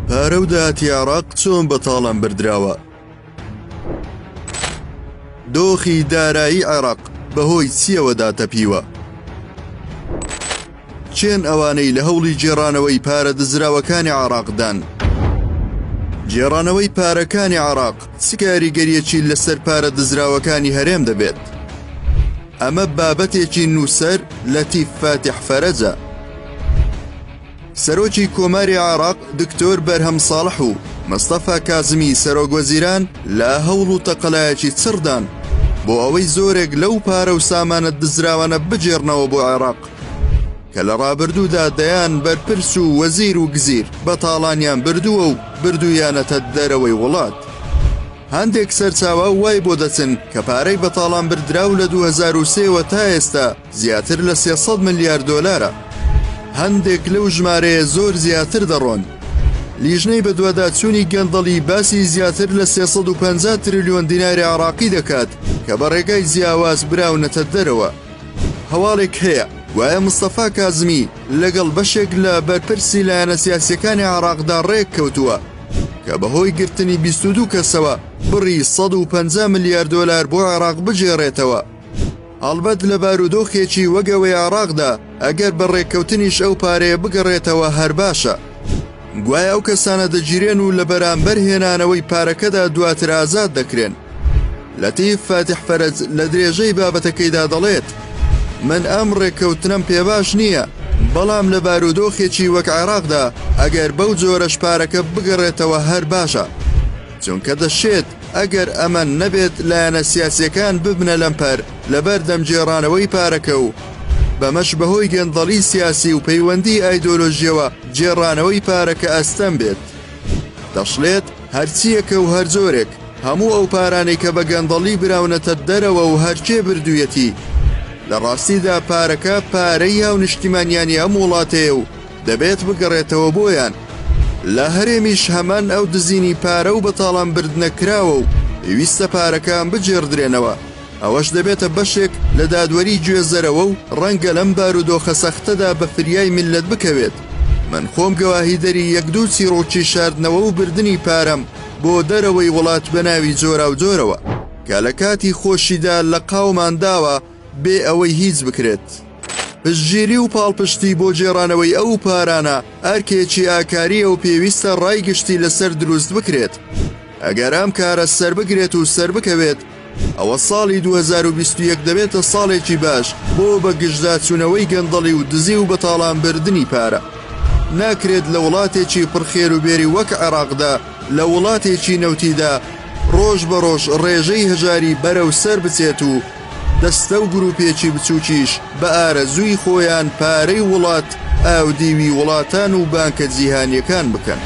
پارە و داهاتی عێراق چۆن بەتاڵان بەردراوە؟ دۆخی دارایی عێراق بەهۆی چیەوە داتەپیوە؟ چێن ئەوانەی لە هەوڵی جێڕانەوەی پارە دزراوەکانی عێراقدان؟ جێڕانەوەی پارەکانی عێراق چ کاریگەریەکی لەسەر پارە دزراوەکانی هەرێم دەبێت؟ ئەمە بابەتێکی نووسەر لەتیف فاتح فەرەجە. سەرۆکی کۆماری عێراق دکتۆر بەرهەم ساڵح و مستەفا کازمی سەرۆکوەزیران لە هەوڵ و تەقەلایەکی چڕدان بۆ ئەوەی زۆرێک لەو پارە و سامانە دزراوانە بجێڕنەوە بۆ عێراق کە لە ڕابردوودا دەیان بەرپرس و وەزیر و گزیر بەتاڵانیان بردووە و بردوویانەتە دەرەوەی وڵات. هەندێک سەرچاوە وای بۆ دەچن کە پارەی بەتاڵان بردراو لە 2003وە تا ئێستا زیاتر لە 300 ملیار دۆلارە. هەندێک لەو ژمارەیە زۆر زیاتر دەڕۆن. لیژنەی بەدواداچوونی گەندەڵی باسی زیاتر لە 350 تریلیۆن دیناری عێراقی دەکات کە بە ڕێگای جیاواز براونەتە دەرەوە. هەواڵێک هەیە وایە مستەفا کازمی لەگەڵ بەشێک لە بەرپرسی لایەنە سیاسیەکانی عێراقدا ڕێک کەوتووە کە بەهۆی گرتنی 22 کەسەوە بڕی 150 ملیار دۆلار بۆ عێراق بجێڕێتەوە. هەڵبەت لە بارودۆخێکی وەگەوەی عێراقدا ئەگەر بە ڕێککەوتنیش ئەو پارەیە بگەڕێتەوە هەر باشە. گوایە ئەو کەسانە دەگیرێن و لە بەرامبەر هێنانەوەی پارەکەدا دواتر ئازاد دەکرێن. لەتیف فاتح فەرەج لە درێژەی بابەتەکەیدا دەڵێت من ئەم ڕێککەوتنم پێباش نییە، بەڵام لە بارودۆخێکی وەک عێراقدا ئەگەر بەو جۆرەش پارەکە بگەڕێتەوە هەر باشە، چونکە دەشێت ئەگەر ئەمە نەبێت لایەنە سیاسیەکان ببنە لەمپەر لەبەر دەمجێڕانەوەی پارەکە و بەمەش بەهۆی گەندەڵی سیاسی و پەیوەندی ئایدۆلۆژیەوە جێڕانەوەی پارەکە ئەستەم بێت. دەشڵێت هەرچیەکە و هەر جۆرێک هەموو ئەو پارانەی کە بە گەندەڵی براونەتە دەرەوە و هەرچێ بردوویەتی لە ڕاستیدا پارەکە پارەی هاو نیشتیمانیانی ئەم وڵاتەیە و دەبێت بگەڕێتەوە بۆیان. لە هەرێمیش هەمان ئەو دزینی پارە و بەتاڵان بردنەکراوە و پێویستە پارەکان بجێڕدرێنەوە. ئەوەش دەبێتە بەشێک لە دادوەری گوێزەرەوە و ڕەنگە لەم بارودۆخە سەختەدا بە فریای میلەت بکەوێت. من خۆم گەواهی دەری یەک دوو چیرۆکی شاردنەوە و بردننی پارەم بۆ دەرەوەی وڵات بەناوی جۆرا و جۆرەوە کە لە کاتی خۆشیدا لە قاومان داوە بێ ئەوەی هیچ بکرێت. پشتگیری و پاڵپشتی بۆ جێڕانەوەی ئەو پارانە ئەرکێکی ئاکاریە و پێویستە ڕایگشتی لەسەر دروست بکرێت. ئەگەر ئەم کارە سەر بگرێت و سەر بکەوێت ئەوە ساڵی 2021 دەبێتە ساڵێکی باش بۆ بە گشتداچوونەوەی گەندەڵی و دزی و بەتاڵان بردننی پارە. ناکرێت لە وڵاتێکی پڕخێر و بێری وەک عێراقدا لە وڵاتێکی نەوتیدا ڕۆژ بە ڕۆژ ڕێژەی هەژاری بەرەو سەر بچێت و دەستە و گروپێکی بچووکیش بە ئارەزووی خۆیان پارەی وڵات ئاودیوی وڵاتان و بانکە جیهانیەکان بکەن.